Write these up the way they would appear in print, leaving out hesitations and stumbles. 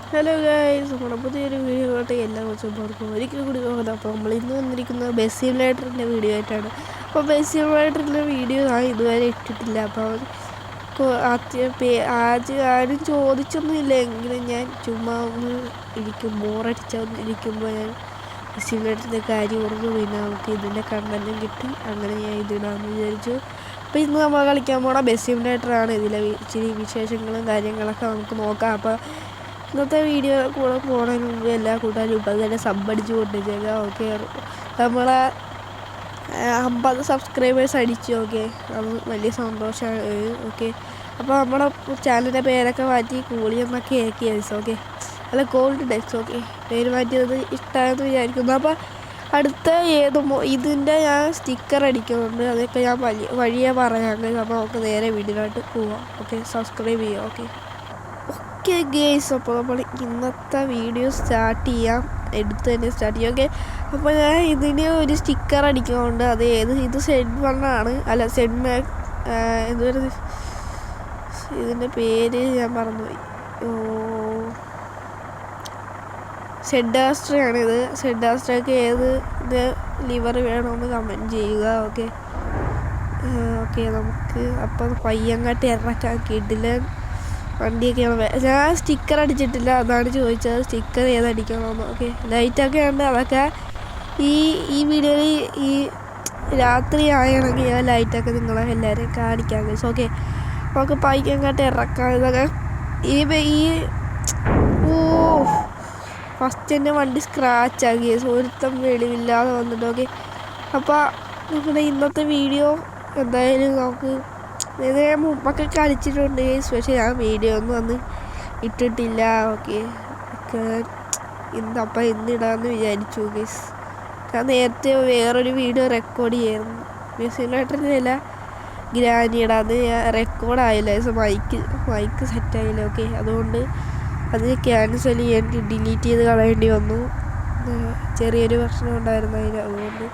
Hello guys, നമ്മുടെ പുതിയൊരു വീഡിയോയിലോട്ട് എല്ലാ കൊച്ചുമാർക്കും ഒരിക്കലും കൂടി പോകുന്നത്. അപ്പോൾ നമ്മൾ ഇന്ന് വന്നിരിക്കുന്നത് ബസ് സിമുലേറ്ററിൻ്റെ വീഡിയോ ആയിട്ടാണ്. അപ്പോൾ ബസ് സിമുലേറ്ററിൻ്റെ വീഡിയോ ഞാൻ ഇതുവരെ ഇട്ടിട്ടില്ല. അപ്പോൾ ആരും ചോദിച്ചൊന്നുമില്ല, എങ്കിലും ഞാൻ ചുമ്മാ ഒന്ന് ബോറടിച്ചൊന്നിരിക്കുമ്പോൾ ഞാൻ ബസ് സിമുലേറ്ററിൻ്റെ കാര്യം ഓർമ്മ, പിന്നെ നമുക്ക് ഇതിൻ്റെ കണ്ടൻറ്റും കിട്ടി. അങ്ങനെ ഞാൻ ഇതിടാമെന്ന് വിചാരിച്ചു. അപ്പോൾ ഇന്ന് നമ്മൾ കളിക്കാൻ പോണ ബസ് സിമുലേറ്ററാണ്. ഇതിലെ ഇച്ചിരി വിശേഷങ്ങളും കാര്യങ്ങളൊക്കെ നമുക്ക് നോക്കാം. അപ്പോൾ ഇന്നത്തെ വീഡിയോ കൂടെ പോകുന്നതിന് മുമ്പ് എല്ലാ കൂട്ടുകാരും ഇപ്പം തന്നെ സബ്ബടിച്ച് കൊണ്ടിരിക്കുക. ഓക്കെ, നമ്മളെ 50 സബ്സ്ക്രൈബേഴ്സ് അടിച്ചു. ഓക്കെ, അത് വലിയ സന്തോഷമാണ്. ഓക്കെ, അപ്പോൾ നമ്മുടെ ചാനലിൻ്റെ പേരൊക്കെ മാറ്റി കൂളി എന്നൊക്കെ ആക്കി അയച്ചു. ഓക്കെ, അല്ല ഗോൾഡ് ഡെക്സ്. ഓക്കെ, പേര് മാറ്റിയത് ഇഷ്ടമായെന്ന് വിചാരിക്കുന്നു. അപ്പോൾ അടുത്ത ഇതിൻ്റെ ഞാൻ സ്റ്റിക്കർ അടിക്കുന്നുണ്ട്. അതൊക്കെ ഞാൻ വഴിയെ പറയാം. അപ്പോൾ നമുക്ക് നേരെ വീഡിയോയിലോട്ട് പോവാം. ഓക്കെ, സബ്സ്ക്രൈബ് ചെയ്യാം. ഓക്കെ ഗേസ്, അപ്പോൾ നമ്മൾ ഇന്നത്തെ വീഡിയോ സ്റ്റാർട്ട് ചെയ്യാം. എടുത്ത് തന്നെ സ്റ്റാർട്ട് ചെയ്യാം. ഓക്കെ, അപ്പോൾ ഞാൻ ഇതിന് ഒരു സ്റ്റിക്കർ അടിക്കുന്നുണ്ട്. അത് ഇത് സെഡ് 1 ആണ്. അല്ല, സെഡ് എന്തൊരു ഇതിൻ്റെ പേര് ഞാൻ മറന്നുപോയി. സെഡ് ആസ്ട്രയാണ് ഇത്. സെഡ് ആസ്ട്രയ്ക്ക് ഏത് ഇത് ലിവർ വേണമെന്ന് കമൻറ്റ് ചെയ്യുക. ഓക്കെ, നമുക്ക് അപ്പം പയ്യങ്ങാട്ട് ഇറക്കാൻ കിട്ടില്ല. വണ്ടിയൊക്കെയാണ്. ഞാൻ സ്റ്റിക്കർ അടിച്ചിട്ടില്ല, അതാണ് ചോദിച്ചത്. സ്റ്റിക്കർ ഏതടിക്കണമെന്ന്. ഓക്കെ, ലൈറ്റൊക്കെ ഉണ്ട്. അതൊക്കെ ഈ വീഡിയോയിൽ ഈ രാത്രി ആണെങ്കിൽ ഞാൻ ലൈറ്റൊക്കെ നിങ്ങളെ എല്ലാവരെയും കാണിക്കാം ഗൈസ്. ഓക്കെ, നമുക്ക് പൈക്കങ്ങോട്ട് ഇറക്കാം. ഇതൊക്കെ ഈ ഫസ്റ്റ് തന്നെ വണ്ടി സ്ക്രാച്ചാക്കി. ഒരുത്തം വെളിവില്ലാതെ വന്നിട്ട്. ഓക്കെ, അപ്പോൾ നമ്മുടെ ഇന്നത്തെ വീഡിയോ എന്തായാലും നമുക്ക് ഞാൻ മുമ്പൊക്കെ കളിച്ചിട്ടുണ്ട് ഗൈസ്, പക്ഷേ ഞാൻ വീഡിയോ ഒന്നും അന്ന് ഇട്ടിട്ടില്ല. ഓക്കെ, ഇന്നിടാമെന്ന് വിചാരിച്ചു ഗൈസ്. ഞാൻ നേരത്തെ വേറൊരു വീഡിയോ റെക്കോർഡ് ചെയ്യായിരുന്നു. സിമുലേറ്ററിനല്ല, ഗ്രാനിയിടാന്ന്. ഞാൻ റെക്കോർഡായില്ല ഗൈസ്. മൈക്ക് സെറ്റായില്ല. ഓക്കെ, അതുകൊണ്ട് അത് ക്യാൻസൽ ചെയ്യാൻ ഡിലീറ്റ് ചെയ്ത് കളയേണ്ടി വന്നു. ചെറിയൊരു പ്രശ്നം ഉണ്ടായിരുന്നു അതിന്. അതുകൊണ്ട്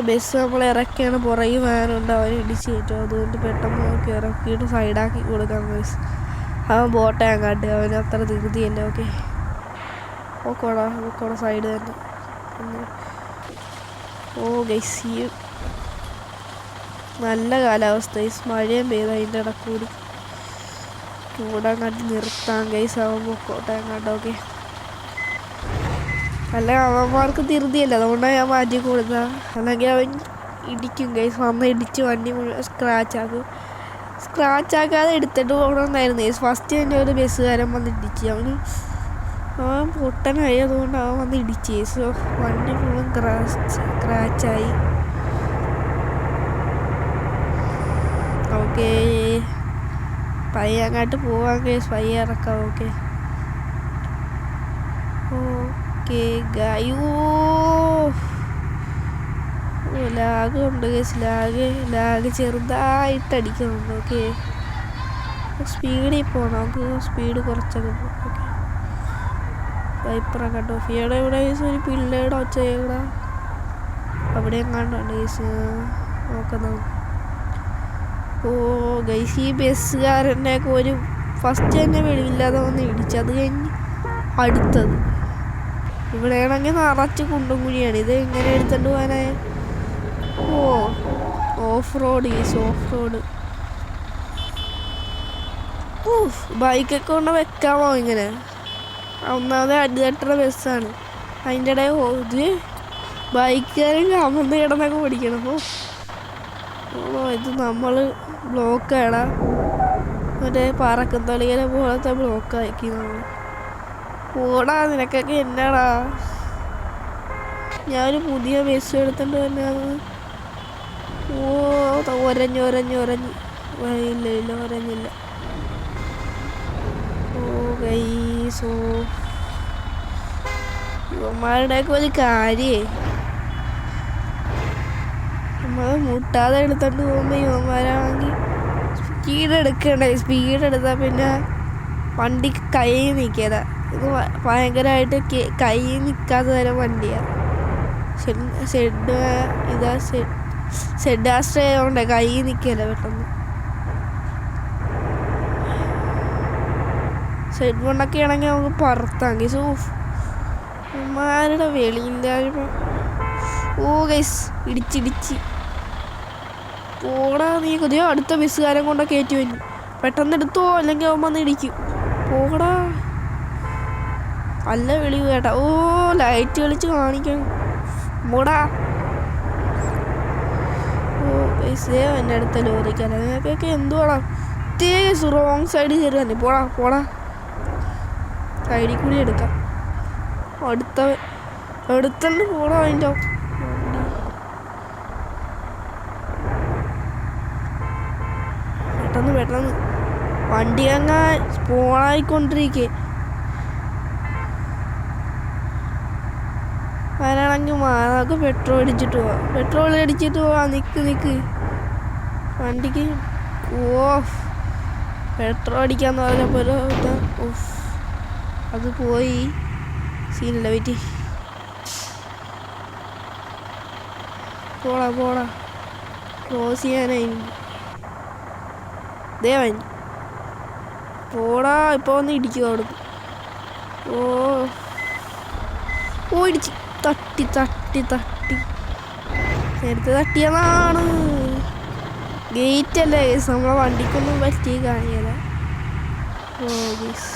ബസ് നമ്മൾ ഇറക്കിയാണ്. പുറകെ വാനുണ്ട്, അവൻ ഇടിച്ച് കയറ്റും. അതുകൊണ്ട് പെട്ടെന്ന് നോക്കി ഇറക്കിയിട്ട് സൈഡാക്കി കൊടുക്കാം ഗൈസ്. അവൻ ബോട്ടെ അങ്ങാട്ട്, അവന് അത്ര ധൃതിയല്ല. ഓക്കെ, ഓക്കോടെ സൈഡ് തന്നെ. ഗൈസ്, ഈ നല്ല കാലാവസ്ഥ ഗൈസ്. മഴയും പെയ്ത് അതിൻ്റെ ഇടക്കൂടി കൂടെ അങ്ങാട്ട് നിർത്താം ഗൈസ്. അവൻ പൊക്കോട്ടെ അങ്ങാട്ട്. ഓക്കെ, അല്ല, അവന്മാർക്ക് ധൃതിയല്ല, അതുകൊണ്ടാണ് ഞാൻ മാറ്റി കൊടുത്തത്. അല്ലെങ്കിൽ അവൻ ഇടിക്കും ഗൈസ്. വന്ന് ഇടിച്ച് വണ്ടി മുഴുവൻ സ്ക്രാച്ചാക്കാതെ എടുത്തിട്ട് പോകണമെന്നായിരുന്നു ഗൈസ്. ഫസ്റ്റ് തന്നെ ഒരു ബസ്സുകാരൻ വന്ന് ഇടിച്ച്. അവൻ പൊട്ടനായി, അതുകൊണ്ട് അവൻ വന്ന് ഇടിച്ച് ഗൈസ്. വണ്ടി മുഴുവൻ സ്ക്രാച്ചായി. ഓക്കെ, പയ്യെ അങ്ങോട്ട് പോവാം ഗൈസ്. പയ്യെ ഇറക്കാം. ഓക്കെ, ലാഗ് ഉണ്ട് ഗൈസ്. ലാഗ് ചെറുതായിട്ട് അടിക്കുന്നുണ്ട്. ഓക്കെ, സ്പീഡിൽ പോകണം. നമുക്ക് സ്പീഡ് കുറച്ചൊക്കെ പോകാം. ഓക്കെ, വൈപ്പറൊക്കെ കേട്ടോ. ഫിയുടെ ഇവിടെ ഗൈസ് ഒരു പിള്ളേരുടെ ഒച്ച ഇവിടെ അവിടെ എങ്ങാണ്ടുണ്ട് ഗൈസ്. നോക്കാം. ഗൈസ്, ഈ ബസ്സുകാരനെയൊക്കെ ഒരു ഫസ്റ്റ് തന്നെ വെളിവില്ലാതെ വന്ന് ഇടിച്ചത് കഴിഞ്ഞ് അടുത്തത് ഇവിടെയാണെങ്കിൽ നിറച്ച് കുണ്ടും കുഴിയാണ്. ഇത് എങ്ങനെ എടുത്തോണ്ട് പോകാനായ? Off road guys, off road. ബൈക്കൊക്കെ കൊണ്ട് വെക്കാമോ ഇങ്ങനെ? ഒന്നാമത് അടിതട്ടുന്ന ബസ്സാണ്. അതിൻ്റെ ഇടയിൽ ഇത് ബൈക്കുകാരും കമന്ന് കിടന്നൊക്കെ ഓടിക്കണം. ഇത് നമ്മൾ ബ്ലോക്കാണ്. മറ്റേ പറക്കുന്നളികനെ പോലത്തെ ബ്ലോക്കാക്കി നമ്മൾ. ഓടാ, നിനക്കൊക്കെ എന്നാടാ? ഞാനൊരു പുതിയ ബസ് എടുത്തിട്ട് തന്നെയാണ്. ഒരഞ്ഞ് ഇല്ല ഒരഞ്ഞില്ല. ഗൈസോ, ഇവന്മാരുടെയൊക്കെ ഒരു കാര്യേ, നമ്മൾ മുട്ടാതെ എടുത്തോണ്ട് പോകുമ്പോൾ ഇവന്മാരാണെങ്കിൽ സ്പീഡ് എടുക്കണ്ടേ. സ്പീഡ് എടുത്താൽ പിന്നെ വണ്ടി കൈ നിൽക്കാതെ. ഇത് ഭയങ്കരമായിട്ട് കൈ നിൽക്കാത്ത തരം വണ്ടിയാണ്. സെഡ് ആശ്രയമുണ്ട്, കൈ നിൽക്കില്ല പെട്ടെന്ന്. സൈഡ് വണ്ണൊക്കെ ആണെങ്കിൽ നമുക്ക് പറത്താം ഗൈസ്. ഉമ്മാരുടെ വെളിയില്ലായ്മ. ഓ ഗൈസ് ഇടിച്ചിടിച്ച് പോടാ നീ കൊതിയോ. അടുത്ത ബസ്സുകാരൻ കൊണ്ട കയറ്റി വന്നു. പെട്ടെന്ന് എടുത്തോ അല്ലെങ്കിൽ അവൻ വന്ന് ഇടിക്കും. പോടാ നല്ല വെളി കേട്ടാ. ഓ ലൈറ്റ് കളിച്ച് കാണിക്കണം പോടാ. ഓ ഗൈസ് എൻ്റെ അടുത്ത ലോറിക്കല്ല നിനക്കൊക്കെ എന്തുവാടാ. റോങ് സൈഡിൽ കയറി തന്നെ. പോടാ പോടാ സൈഡിൽ കൂടി എടുക്കാം. അടുത്തന്നെ പോടാ അതിൻ്റെ പെട്ടെന്ന് വണ്ടി അങ്ങ് സ്പോണായിക്കൊണ്ടിരിക്കേ. വരാണെങ്കിൽ നമുക്ക് പെട്രോൾ അടിച്ചിട്ട് പോവാം. നിക്ക് വണ്ടിക്ക്. ഓ പെട്രോൾ അടിക്കാന്ന് പറഞ്ഞപ്പോൾ അത് പോയി. സീനില്ല വെയിറ്റ്. പോടാ ക്രോസ് ചെയ്യാനായി. ദേവൻ പോടാ. ഇപ്പോൾ വന്ന് ഇടിക്കുക അവിടുന്ന്. ഓ ഇടിച്ച് തട്ടി നേരത്തെ തട്ടിയതാണ്. ഗേറ്റ് അല്ലേ നമ്മളെ വണ്ടിക്കൊന്നും പറ്റി കാണിയല്ല. ഓ ഗീസ്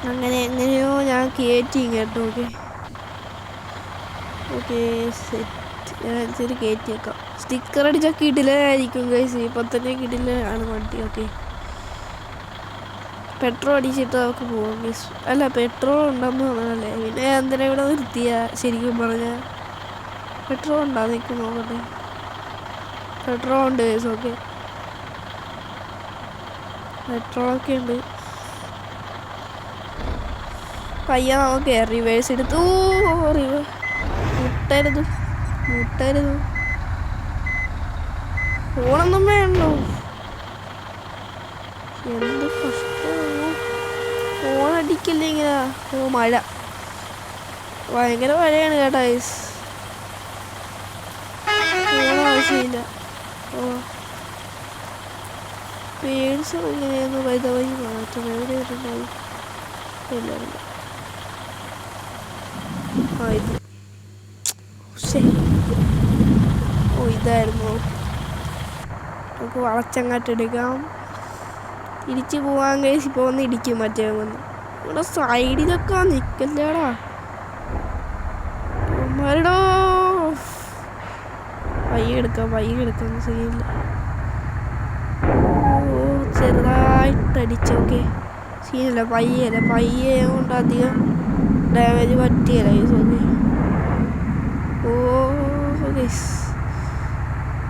എങ്ങനെയോ ഞാൻ കയറ്റി കേട്ടോ. Okay set. ഞാൻ ശരി കയറ്റി വെക്കാം. സ്റ്റിക്കർ അടിച്ചാൽ കിടിലായിരിക്കും ഗൈസ്. ഇപ്പം തന്നെ കിടിലാണ് വണ്ടി. ഓക്കെ പെട്രോൾ അടിച്ചിട്ട് നമുക്ക് പോകാം ഗൈസ്. അല്ല പെട്രോൾ ഉണ്ടെന്ന് തോന്നണല്ലേ. പിന്നെ എന്തിനാ ഇവിടെ നിർത്തിയ ശരിക്കും പറഞ്ഞാൽ. പെട്രോൾ ഉണ്ടോ നിൽക്ക് നോക്കട്ടെ. പെട്രോൾ ഉണ്ട് ഗൈസ്. ഓക്കെ പെട്രോളൊക്കെ ഉണ്ട്. പയ്യ നമുക്ക് റിവേഴ്സ് എടുത്തു. മുട്ടരുത് ഫോണൊന്നും വേണ്ടോ. എന്ത് കഷ്ടമോ ഫോൺ അടിക്കില്ലേ ഇങ്ങനെ. ഓ മഴ ഭയങ്കര മഴയാണ് കേട്ടോ ഗൈസ്. ഫോൺ ആവശ്യമില്ല. ഓ പേഴ്സ് എങ്ങനെയാന്ന് വൈദ്യുതി മാറ്റം എവിടെ ഉണ്ടാവും. എല്ലാവരും ഇത് ഓ ഇതായിരുന്നു. നമുക്ക് വളച്ചങ്ങാട്ട് എടുക്കാം. ഇടിച്ച് പോകാൻ കഴിച്ച് ഇപ്പോൾ വന്ന് ഇടിക്കും. മറ്റേ വന്ന് ഇവിടെ സൈഡിലൊക്കെ നിൽക്കല്ലേടാ മരടോ. പയ്യെ എടുക്കാം ശരിയില്ല. ഓ ചെറുതായിട്ട് അടിച്ചോക്കെ സീനല്ല. പയ്യെ കൊണ്ട് അധികം ഡാമേജ് പറ്റിയല്ല ഗൈസ്. ഓ ഗൈസ്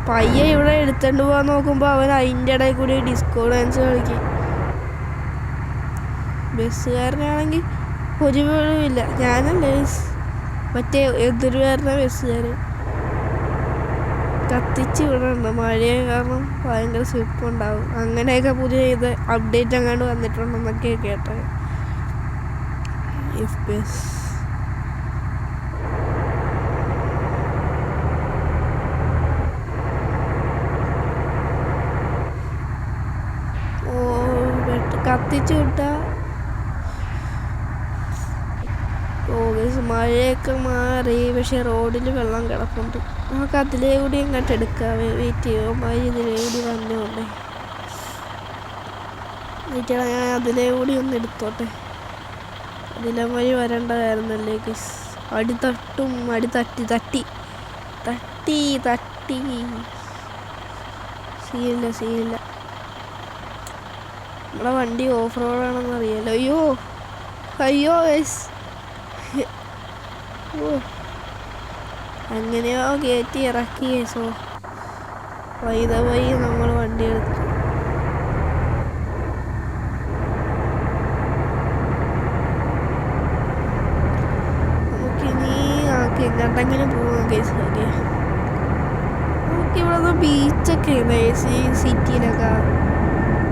പയ്യെ ഇവിടെ എടുത്തോണ്ട് പോകാൻ നോക്കുമ്പോൾ അവൻ അതിൻ്റെ ഇടയിൽ കൂടി ഡിസ്കോ ഡാൻസ് കളിക്കും. ബസ്സുകാരനാണെങ്കിൽ ഒരു വീഴുമില്ല. ഞാനല്ലേ മറ്റേ എതിരുകാരന ബസ്സുകാരൻ കത്തിച്ച് വിടണ്ട. മഴയെ കാരണം ഭയങ്കര സ്ലിപ്പുണ്ടാവും. അങ്ങനെയൊക്കെ പുതിയ ഇത് അപ്ഡേറ്റ് അങ്ങാണ്ട് വന്നിട്ടുണ്ടെന്നൊക്കെ കേട്ടത്. FPS കത്തിച്ചു വിട്ടാ. മഴയൊക്കെ മാറി. പക്ഷെ റോഡിൽ വെള്ളം കിടപ്പുണ്ട്. നമുക്ക് അതിലേ കൂടി ഇങ്ങോട്ട് എടുക്കാം. വെയിറ്റ് ചെയ്യുമോ. മഴ ഇതിലേ കൂടി വന്നോണ്ടേ. വെയിറ്റ് ഞാൻ അതിലേ കൂടി ഒന്ന് എടുത്തോട്ടെ. അതിലെ വഴി വരേണ്ടതായിരുന്നല്ലേ ഗൈസ്. അടി തട്ടി സീനില്ല. നമ്മുടെ വണ്ടി ഓഫ് റോഡാണെന്ന് അറിയാലോ. അയ്യോ ഗൈസ്. ഓ അങ്ങനെയോ കയറ്റി ഇറക്കി ഗൈസോ. വൈകി നമ്മൾ വണ്ടി എടുത്തു. നമുക്കിനി എങ്ങോട്ടെങ്കിലും പോകാം ഗൈസ്. ഓക്കെ നമുക്കിവിടെ ബീച്ചൊക്കെ ഉണ്ട് ഗൈസ്. ഈ സിറ്റിയിലൊക്കെ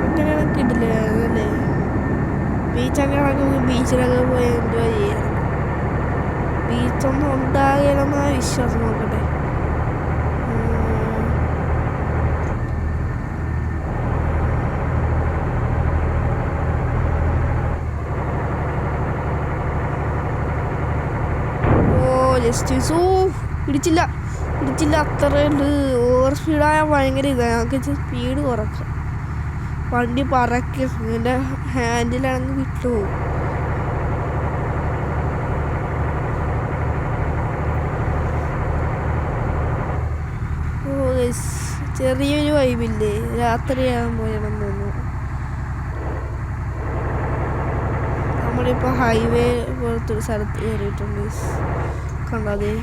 അങ്ങനെയാണ് കിട്ടില്ല അല്ലേ. ബീച്ചിലൊക്കെ പോയി എൻജോയ് ചെയ്യാം. ബീച്ചൊന്നും ഉണ്ടാകില്ലെന്നാ വിശ്വാസം. നോക്കട്ടെ. ജസ്റ്റ് ഇടിച്ചില്ല അത്രേ ഉണ്ട്. ഓവർ സ്പീഡായ ഭയങ്കര ഇതാണ്. നമുക്ക് സ്പീഡ് കുറക്കാം. വണ്ടി പറക്കും, എൻ്റെ ഹാൻഡിലാണെങ്കിൽ വിട്ടുപോകും. ചെറിയൊരു വൈബില്ലേ, രാത്രിയാകുമ്പോൾ തോന്നുന്നു. നമ്മളിപ്പോൾ ഹൈവേ പോലത്തെ ഒരു സ്ഥലത്ത് കയറിയിട്ടുണ്ട്. കണ്ടതേ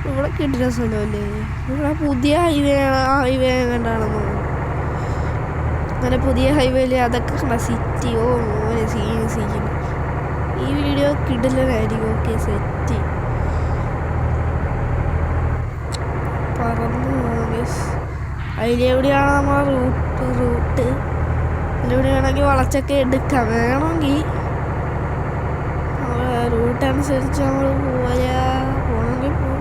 ഇവിടെ കിട്ടുന്ന സ്ഥലമല്ലേ, ഇവിടെ പുതിയ ഹൈവേ കണ്ടാണെന്ന് തോന്നുന്നു. അങ്ങനെ പുതിയ ഹൈവേയിൽ അതൊക്കെ കണ്ട സിറ്റിയോ സീൻ. ഈ വീഡിയോ കിടിലനായിരിക്കും. ഓക്കെ, സെറ്റ് പറന്നു അതിലെവിടെയാണ് നമ്മളെ റൂട്ട് അതിലെവിടെ വേണമെങ്കിൽ വളച്ചൊക്കെ എടുക്കാം. വേണമെങ്കിൽ റൂട്ട് അനുസരിച്ച് നമ്മൾ പോകണമെങ്കിൽ പോകും.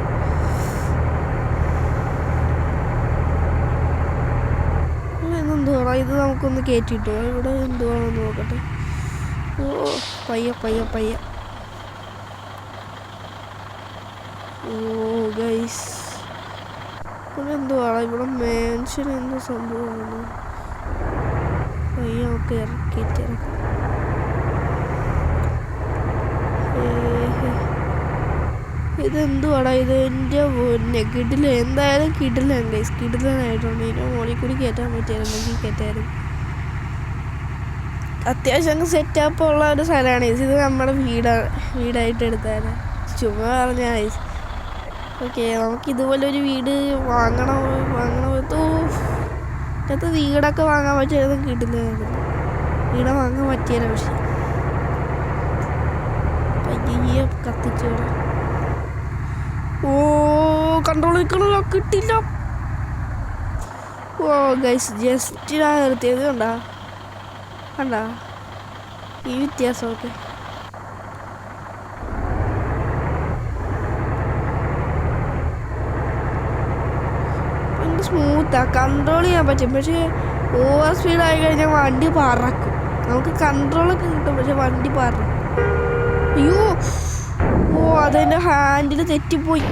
എന്തുവാണോ ഇത്, നമുക്കൊന്ന് കയറ്റിട്ടോ. ഇവിടെ എന്തുവാണെന്ന് നോക്കട്ടെ. പയ്യ ഗൈസ്, ഇവിടെ എന്തുവാണോ, ഇവിടെ മെൻഷൻ എന്തോ സംഭവമാണ്. പയ്യ നമുക്ക് ഇറക്കാം. ഇതെന്തുവാടാ ഇത്, എൻ്റെ പൊന്നെ എന്തായാലും കിടിലനായിട്ടുണ്ട്. ഇതിൻ്റെ മുകളിൽ കൂടി കയറ്റാൻ പറ്റിയായിരുന്നെങ്കിൽ കയറ്റായിരുന്നു. അത്യാവശ്യം സെറ്റപ്പ് ഉള്ള ഒരു സ്ഥലമാണ്. ഇത് നമ്മുടെ വീടായിട്ട് എടുത്തായിരുന്നു. ചുമ്മാ പറഞ്ഞ ഓക്കെ, നമുക്ക് ഇതുപോലൊരു വീട് വാങ്ങണം. ഇന്നത്തെ വീടൊക്കെ വാങ്ങാൻ പറ്റിയത് കിട്ടില്ലായിരുന്നു. വീട് വാങ്ങാൻ പറ്റിയല്ല. പക്ഷെ പയ്യെ കത്തിച്ചോടാ. കൺട്രോൾ കിട്ടില്ല. ഗൈസ്, ജസ്റ്റ് നിർത്തിയത് കണ്ടാ ഈ വ്യത്യാസം. ഓക്കെ, സ്മൂത്താ, കൺട്രോൾ ചെയ്യാൻ പറ്റും. പക്ഷേ ഓവർ സ്പീഡായി കഴിഞ്ഞാൽ വണ്ടി പറക്കും. നമുക്ക് കൺട്രോളൊക്കെ കിട്ടും, പക്ഷെ വണ്ടി പറക്കും. അയ്യോ, അതെൻ്റെ ഹാൻഡിൽ തെറ്റിപ്പോയി.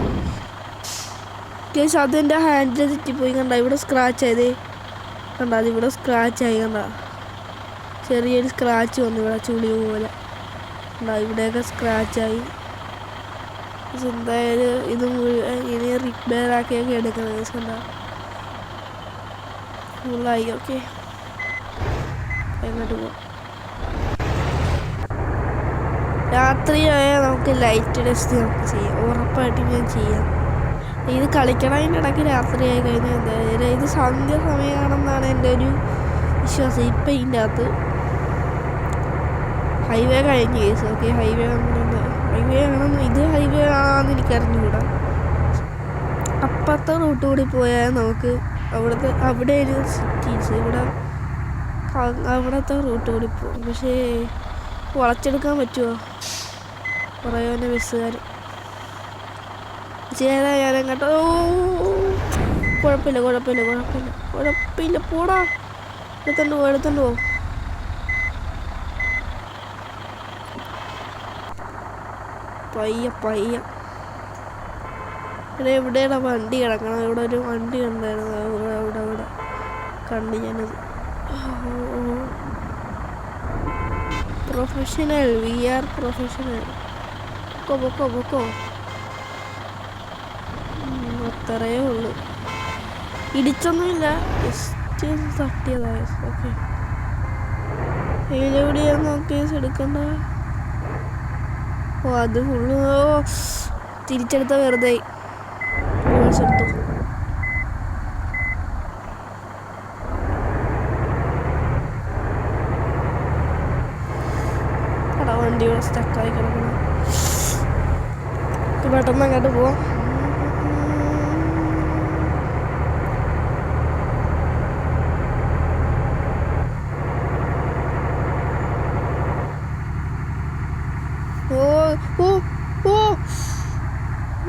അതെൻ്റെ ഹാൻഡിൽ തെറ്റിപ്പോയി. കണ്ട ഇവിടെ സ്ക്രാച്ച് ആയതേ, അതിവിടെ സ്ക്രാച്ചായി. ചെറിയൊരു സ്ക്രാച്ച് വന്നു ഇവിടെ, ചുളി പോലെ. ഇവിടെയൊക്കെ സ്ക്രാച്ചായി. എന്തായാലും ഇത് ഇനി റിപ്പയർ ആക്കിയൊക്കെ എടുക്കണം. ഫുള്ളായി. ഓക്കെ, എങ്ങോട്ട് പോവാം. രാത്രിയായാൽ നമുക്ക് ലൈറ്റ് ടെസ്റ്റ് നമുക്ക് ചെയ്യാം. ഉറപ്പായിട്ടും ഞാൻ ചെയ്യാം. ഇത് കളിക്കണതിൻ്റെ ഇടയ്ക്ക് രാത്രിയായി കഴിഞ്ഞാൽ എന്തായാലും ഇത് സന്ധ്യ സമയമാണെന്നാണ് എൻ്റെ ഒരു വിശ്വാസം. ഇപ്പം ഇതിൻ്റെ അകത്ത് ഹൈവേ കഴിഞ്ഞ് കേസ്. ഓക്കെ, ഹൈവേ ആണെന്ന് ഇത് ഹൈവേ ആണെന്ന് എനിക്ക് അറിഞ്ഞുകൂടാ. അപ്പുറത്തെ റൂട്ട് കൂടി പോയാൽ നമുക്ക് അവിടെ ഒരു സിറ്റീസ് അവിടുത്തെ റൂട്ട് കൂടി പോകും. പക്ഷേ വളച്ചെടുക്കാൻ പറ്റുമോ? കുറേ ബസ്സുകാർ ചേരാ. ഞാനങ്ങോട്ടോ കുഴപ്പമില്ല. പോടാ, എടുത്തോണ്ട് പോ. പയ്യ ഇവിടെ എവിടെയാണ് വണ്ടി കിടക്കണം. ഇവിടെ ഒരു വണ്ടി ഉണ്ടായിരുന്നു. അവിടെ കണ്ട് ഞാനത്. Professional, we are professional. പൊക്കോ. അത്രയേ ഉള്ളൂ. ഇടിച്ചൊന്നുമില്ല, ജസ്റ്റ് തട്ടിയതായ. ഓക്കെ, എവിടെയാണ് നോക്കി എടുക്കണ്ട. അത് ഫുള്ള് തിരിച്ചെടുത്ത വെറുതെ എടുത്തു. വണ്ടി ഇവിടെ സ്റ്റക്കായി കിടക്കണം. പെട്ടെന്ന് അങ്ങോട്ട് പോവാം.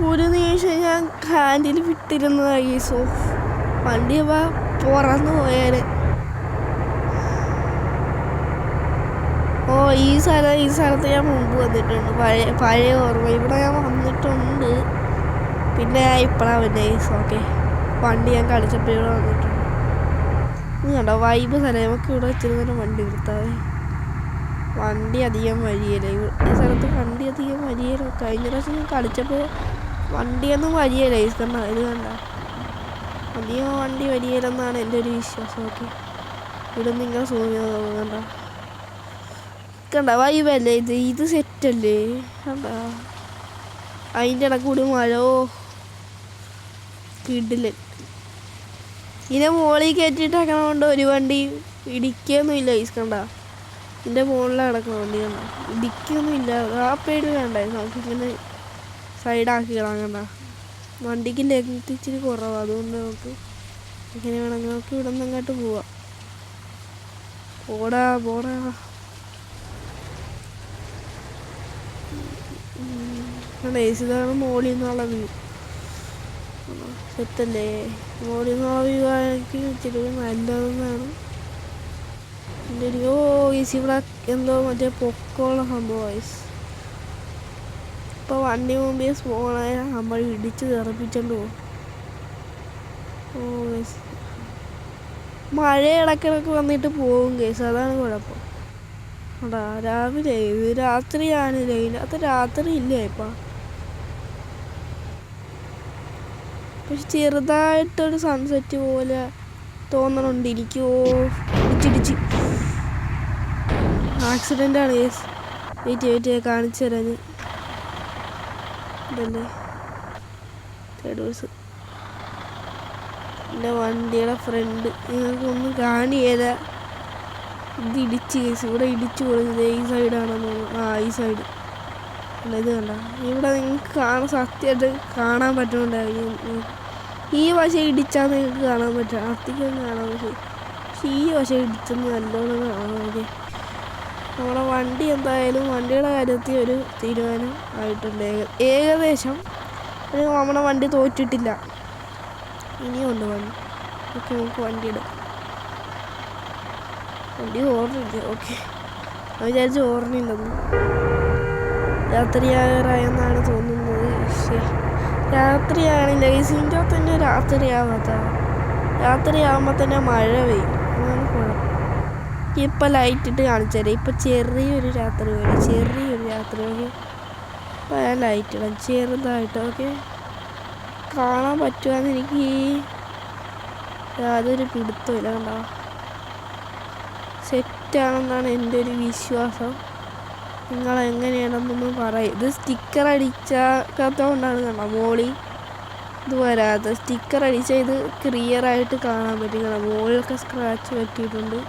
ഒരു നിമിഷം ഞാൻ ഹാൻഡിൽ വിട്ടിരുന്നതായി. വണ്ടി പറന്നു പോയാല്. ഈ സ്ഥലത്ത് ഞാൻ മുമ്പ് വന്നിട്ടുണ്ട്. പഴയ ഓർമ്മ. ഇവിടെ ഞാൻ വന്നിട്ടുണ്ട്. പിന്നെ ഞാൻ ഇപ്പോഴാണ് പിന്നെ ഓക്കെ വണ്ടി ഞാൻ കളിച്ചപ്പോൾ ഇവിടെ വന്നിട്ടുണ്ട്. ഇത് കണ്ടോ വൈബ് സ്ഥലം. നമുക്ക് ഇവിടെ വെച്ചിട്ട് തന്നെ വണ്ടി നിർത്താവേ. വണ്ടി അധികം വഴിയല്ല ഈ സ്ഥലത്ത്. വണ്ടി അധികം വഴിയല്ല. കഴിഞ്ഞ പ്രാവശ്യം ഞാൻ കളിച്ചപ്പോൾ വണ്ടിയൊന്നും വഴിയല്ല. ഇത് കണ്ട അധികം വണ്ടി വഴിയല്ലെന്നാണ് എൻ്റെ ഒരു വിശ്വാസം. ഓക്കെ ഇവിടെ നിങ്ങൾ കണ്ട കണ്ട വൈബല്ലേ ഇത് സെറ്റല്ലേ. കണ്ട അതിൻ്റെ ഇടയ്ക്ക് കൂടി മഴയോ കിടിലൻ. ഇതിനെ മുകളിൽ കയറ്റിയിട്ടാക്കണ കൊണ്ട് ഒരു വണ്ടി ഇടിക്കൊന്നുമില്ല. കണ്ട ഇതിൻ്റെ മുകളിൽ കിടക്കണ വണ്ടി കണ്ട ഇടിക്കൊന്നുമില്ല. ആ പേടി വേണ്ടേ. നമുക്കിങ്ങനെ സൈഡാക്കിയിടാം. കണ്ട വണ്ടിക്ക് ലെങ്ത് ഇച്ചിരി കുറവാണ്. അതുകൊണ്ട് നമുക്ക് ഇങ്ങനെ വേണമെങ്കിൽ നമുക്ക് ഇവിടെ നിന്ന് അങ്ങോട്ട് പോവാം. പോടാ ഇതാണ് മോളിൽ നിന്നുള്ള വ്യൂ. സെറ്റല്ലേ. മോളിൽ നിന്നുള്ള വ്യൂ ആണെങ്കിൽ ഇച്ചിരി നല്ലതെന്നാണ് എൻ്റെ ഒരു ഇവിടെ എന്തോ മറ്റേ പൊക്കമുള്ള സംഭവമായി. ഇപ്പോൾ വണ്ടി മുമ്പേ സ്മോളായ നമ്മൾ ഇടിച്ച് തെറപ്പിച്ചോണ്ട് പോകും. മഴ ഇടക്കിടക്ക് വന്നിട്ട് പോകും കേസ്. അതാണ് കുഴപ്പം. അടാ രാവിലെ ഇത് രാത്രിയാണില്ലേ. ഇതിനകത്ത് രാത്രി ഇല്ലേ ഇപ്പം. പക്ഷെ ചെറുതായിട്ടൊരു സൺസെറ്റ് പോലെ തോന്നണുണ്ട് എനിക്ക്. ഇടിച്ചിടിച്ച് ആക്സിഡൻ്റാണ് കേസ്. വെയിറ്റ് കാണിച്ചു തരാൻ. ഇതല്ലേ എൻ്റെ വണ്ടിയുടെ ഫ്രണ്ട് നിങ്ങൾക്കൊന്നും കാണിയല്ല. ഇത് ഇടിച്ച് കേസ്. ഇവിടെ ഇടിച്ചു കൊടുക്കുന്നത് ഈ സൈഡാണെന്ന് തോന്നുന്നു. ഈ സൈഡ് ഇത് കണ്ട. ഇവിടെ നിങ്ങൾക്ക് സത്യമായിട്ട് കാണാൻ പറ്റുന്നുണ്ടാവും. ഈ വശ ഇടിച്ചാൽ നിങ്ങൾക്ക് കാണാൻ പറ്റും. അധികം കാണാൻ പറ്റും. പക്ഷെ ഈ വശ ഇടിച്ചെന്ന് നല്ലോണം കാണാൻ. ഓക്കെ നമ്മുടെ വണ്ടി എന്തായാലും വണ്ടിയുടെ കാര്യത്തിൽ ഒരു തീരുമാനം ആയിട്ടുണ്ട്. ഏകദേശം നമ്മുടെ വണ്ടി തോറ്റിട്ടില്ല. ഇനിയുണ്ട് വണ്ടി. ഓക്കെ നമുക്ക് വണ്ടി ഇടാം. വണ്ടി ഓർമ്മയില്ല. ഓക്കെ ഞാൻ വിചാരിച്ച് ഓർമ്മയില്ലെന്ന്. രാത്രിയാകാറായെന്നാണ് തോന്നുന്നത്. രാത്രിയാണ് ലൈസിൻ്റെ തന്നെ രാത്രിയാവാത്ത. രാത്രിയാകുമ്പോൾ തന്നെ മഴ പെയ്യും. അതാണ് കുഴപ്പം. ഇപ്പം ലൈറ്റിട്ട് കാണിച്ചാലേ. ഇപ്പം ചെറിയൊരു രാത്രി ഓക്കെ. അപ്പം ഞാൻ ലൈറ്റ് ഇടാം ചെറുതായിട്ട്. ഓക്കെ കാണാൻ പറ്റുമെന്ന് എനിക്ക് യാതൊരു പിടുത്തമില്ല. കണ്ടോ സെറ്റാണെന്നാണ് എൻ്റെ ഒരു വിശ്വാസം. നിങ്ങളെങ്ങനെയാണെന്നൊന്നും പറയും. ഇത് സ്റ്റിക്കർ അടിച്ചാക്കാത്തതുകൊണ്ടാണ് കണ്ടോ മോളി ഇത് വരാതെ. സ്റ്റിക്കർ അടിച്ചാൽ ഇത് ക്ലിയറായിട്ട് കാണാൻ പറ്റും. കണ്ടോ മോളിലൊക്കെ സ്ക്രാച്ച് പറ്റിയിട്ടുണ്ട്.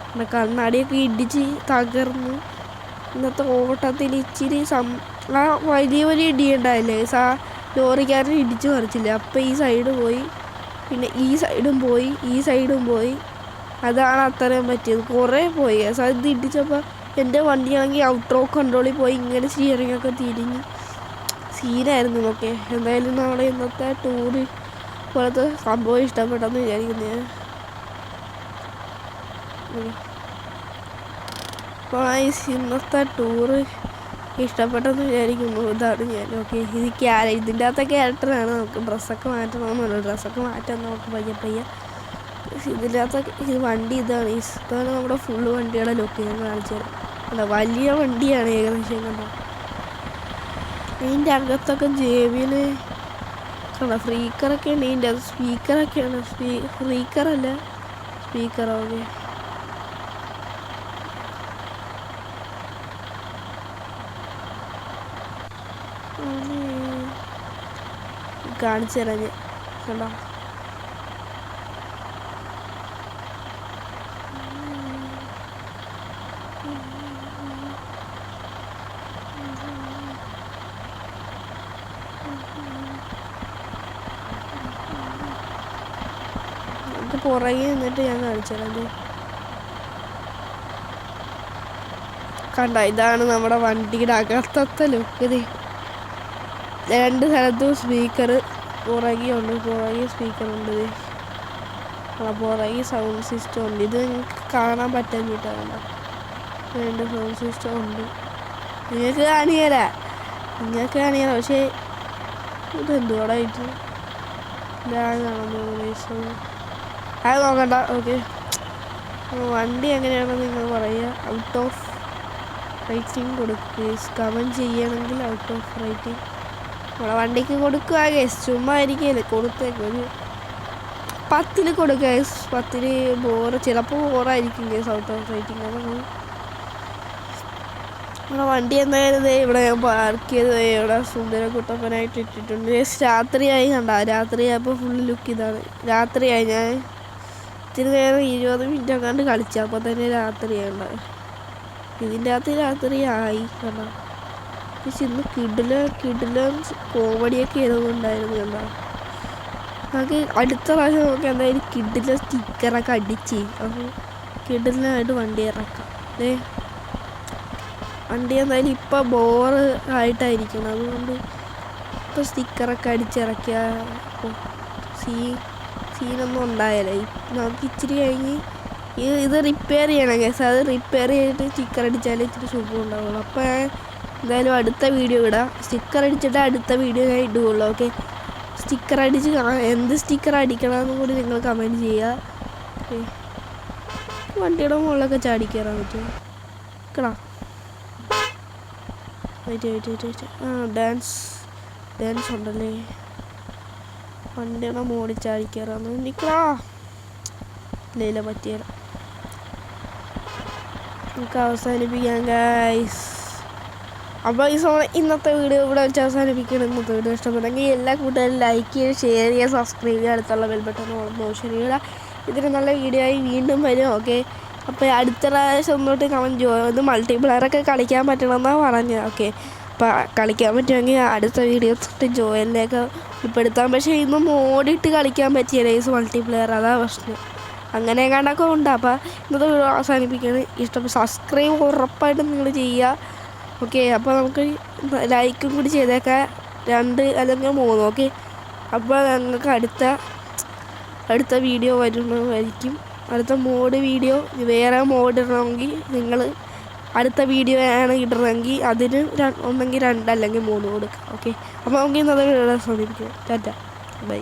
പിന്നെ കണ്ണാടിയൊക്കെ ഇടിച്ച് തകർന്നു. ഇന്നത്തെ ഓട്ടത്തിൽ ഇച്ചിരി വലിയ ഇടിയുണ്ടായില്ലേ. ലോറിക്കാരൻ ഇടിച്ച് പറിച്ചില്ല. അപ്പം ഈ സൈഡ് പോയി, പിന്നെ ഈ സൈഡും പോയി. അതാണ് അത്രയും പറ്റിയത്. കുറേ പോയി. അത് ഇടിച്ചപ്പോൾ എൻ്റെ വണ്ടിയാണെങ്കിൽ ഔട്ട് ഓഫ് കൺട്രോളിൽ പോയി. ഇങ്ങനെ സ്റ്റിയറിങ്ങൊക്കെ തിരിഞ്ഞ് സീനായിരുന്നു. ഓക്കെ എന്തായാലും നമ്മുടെ ഇന്നത്തെ ടൂറ് പോലത്തെ സംഭവം ഇഷ്ടപ്പെട്ടെന്ന് വിചാരിക്കുന്നു ഞാൻ. അപ്പോൾ ഇന്നത്തെ ടൂറ് ഇഷ്ടപ്പെട്ടെന്ന് വിചാരിക്കുന്നു. ഇതാണ് ഞാൻ. ഓക്കെ ഇതിൻ്റെ അകത്തെ ക്യാരക്ടറാണ്. നമുക്ക് ഡ്രസ്സൊക്കെ മാറ്റണമെന്നുള്ളൂ. ഡ്രസ്സൊക്കെ മാറ്റാൻ നമുക്ക് പയ്യെ. ഇതിൻ്റെ അകത്തൊക്കെ വണ്ടി ഇതാണ് നമ്മുടെ ഫുള്ള് വണ്ടിയുടെ ലുക്ക് ഞാൻ കാണിച്ചു തരാം. അല്ല വലിയ വണ്ടിയാണ് ഏകദേശം. കണ്ടോ ഇതിൻ്റെ അകത്തൊക്കെ JBL കണ്ടോ ഫ്രീക്കറൊക്കെ ഉണ്ട്. ഇതിൻ്റെ അത് സ്പീക്കറൊക്കെയാണ്. ഫ്രീക്കറല്ല സ്പീക്കർ. ഓക്കെ കാണിച്ചു തരാം ഞാൻ. കണ്ടോ പുറകെ നിന്നിട്ട് ഞാൻ കാണിച്ചു തരാം. കണ്ട ഇതാണ് നമ്മുടെ വണ്ടിയുടെ അകത്തത്തെ ലുക്ക്. രണ്ട് സ്ഥലത്തും സ്പീക്കർ പുറകെ സ്പീക്കറുണ്ട്. പുറകെ സൗണ്ട് സിസ്റ്റം ഉണ്ട്. ഇത് നിങ്ങൾക്ക് കാണാൻ പറ്റാഞ്ഞിട്ടാണ്. രണ്ട് സൗണ്ട് സിസ്റ്റം ഉണ്ട്. നിങ്ങൾക്ക് കാണിയാല പക്ഷേ ഇതെന്തുകൂടായിട്ട് ലാഗാണെന്ന് അത് നോക്കണ്ട. ഓക്കെ, വണ്ടി എങ്ങനെയാണെന്ന് നിങ്ങൾ പറയുക. ഔട്ട് ഓഫ് റേറ്റിംഗ് കൊടുക്കുക. കമൻറ്റ് ചെയ്യണമെങ്കിൽ ഔട്ട് ഓഫ് റേറ്റിംഗ് നമ്മളെ വണ്ടിക്ക് കൊടുക്കുക. ഗേസ് ചുമ്മാ ആയിരിക്കല്ലേ, കൊടുത്തേക്ക് ഒരു 10 കൊടുക്കുക. 10 ബോറ്, ചിലപ്പോൾ ബോറായിരിക്കും ഗേസ് ഔട്ട് ഓഫ് റേറ്റിംഗ്. അതൊന്നും നമ്മളെ വണ്ടി എന്തായാലും ഇവിടെ ഞാൻ പാർക്ക് ചെയ്ത് ഇവിടെ സുന്ദര കുട്ടപ്പനായിട്ട് ഇട്ടിട്ടുണ്ട്. രാത്രിയായി കണ്ട, രാത്രിയായപ്പോൾ ഫുള്ള് ലുക്ക് ഇതാണ്. രാത്രിയായി, ഞാൻ ഇത്തിരി നേരം 20 മിനിറ്റ് അങ്ങാണ്ട് കളിച്ചു, അപ്പോൾ തന്നെ രാത്രിയായി. ഇതിൻ്റെ അകത്ത് രാത്രിയായി കണ്ട. പക്ഷെ ഇന്ന് കിടിലം കോമഡിയൊക്കെ ചെയ്തുകൊണ്ടായിരുന്നു കണ്ട. നമുക്ക് അടുത്ത പ്രാവശ്യം നമുക്ക് എന്തായാലും കിടില സ്റ്റിക്കറൊക്കെ അടിച്ച് അപ്പോൾ കിടിലായിട്ട് വണ്ടി ഇറക്കാം. വണ്ടി എന്തായാലും ഇപ്പം ബോറ് ആയിട്ടായിരിക്കണം, അതുകൊണ്ട് ഇപ്പോൾ സ്റ്റിക്കറൊക്കെ അടിച്ചിറക്കിയ സീനൊന്നും ഉണ്ടായാലേ. നമുക്ക് ഇച്ചിരി കഴിഞ്ഞ് ഇത് റിപ്പയർ ചെയ്യണം കേസ്. അത് റിപ്പയർ ചെയ്തിട്ട് സ്റ്റിക്കർ അടിച്ചാലേ ഇച്ചിരി സുഖം ഉണ്ടാവുള്ളൂ. അപ്പോൾ ഞാൻ എന്തായാലും അടുത്ത വീഡിയോ ഇടാം. സ്റ്റിക്കർ അടിച്ചിട്ട് അടുത്ത വീഡിയോ ഞാൻ ഇടുകയുള്ളൂ. ഓക്കെ, സ്റ്റിക്കർ അടിച്ച് എന്ത് സ്റ്റിക്കർ അടിക്കണമെന്നും കൂടി നിങ്ങൾ കമൻറ്റ് ചെയ്യുക. വണ്ടിയുടെ മുകളിലൊക്കെ ചാടിക്കയറാൻ പറ്റുമോ? കേടാ വെയിറ്റ്. ഡാൻസ് ഉണ്ടല്ലേ, വണ്ടിയുടെ മുകളിൽ ചാടിക്കയറാന്ന് നിൽക്കടാ. ഇല്ല പറ്റിയാല. നമുക്ക് അവസാനിപ്പിക്കാം ഗൈസ്. അപ്പോൾ ഇന്നത്തെ വീഡിയോ ഇവിടെ വെച്ച് അവസാനിപ്പിക്കണം. ഇന്നത്തെ വീഡിയോ ഇഷ്ടപ്പെട്ടെങ്കിൽ എല്ലാ കൂട്ടുകാരും ലൈക്ക് ചെയ്യുക, ഷെയർ ചെയ്യുക, സബ്സ്ക്രൈബ് ചെയ്യുക, അടുത്തുള്ള ബെൽ ബട്ടൺ മോഷൻ ചെയ്യുക. ഇതിന് നല്ല വീഡിയോ ആയി വീണ്ടും വരും. ഓക്കെ, അപ്പോൾ അടുത്ത പ്രാവശ്യം ഒന്നോട്ട് കമൻറ്റ് ഇത് മൾട്ടിപ്ലെയറൊക്കെ കളിക്കാൻ പറ്റണമെന്നാണ് പറഞ്ഞത്. ഓക്കെ, അപ്പോൾ കളിക്കാൻ പറ്റുമെങ്കിൽ അടുത്ത വീഡിയോ തൊട്ട് ജോയിലിലേക്ക് ഉൾപ്പെടുത്താം. പക്ഷേ ഇന്ന് മോഡിട്ട് കളിക്കാൻ പറ്റിയ റേസ് മൾട്ടിപ്ലെയർ, അതാ പ്രശ്നം. അങ്ങനെ കണ്ടൊക്കെ ഉണ്ട്. അപ്പോൾ ഇന്നത്തെ വീഡിയോ അവസാനിപ്പിക്കുകയാണ്. ഇഷ്ടപ്പെട്ട സബ്സ്ക്രൈബ് ഉറപ്പായിട്ടും നിങ്ങൾ ചെയ്യുക. ഓക്കെ, അപ്പോൾ നമുക്ക് ലൈക്കും കൂടി ചെയ്തേക്കാം, 2 അല്ലെങ്കിൽ 3. ഓക്കെ, അപ്പോൾ ഞങ്ങൾക്ക് അടുത്ത വീഡിയോ വരുന്നതായിരിക്കും. അടുത്ത വീഡിയോ വേറെ മോഡ് ഇടണമെങ്കിൽ നിങ്ങൾ അടുത്ത വീഡിയോ ആണ് ഇടണമെങ്കിൽ അതിന് ഒന്നെങ്കിൽ 2 അല്ലെങ്കിൽ 3 കൊടുക്കുക. ഓക്കെ, അപ്പോൾ നമുക്ക് ഇന്നത്തെ വീഡിയോ അവസാനിപ്പിക്കാം. ടാറ്റ, ബൈ.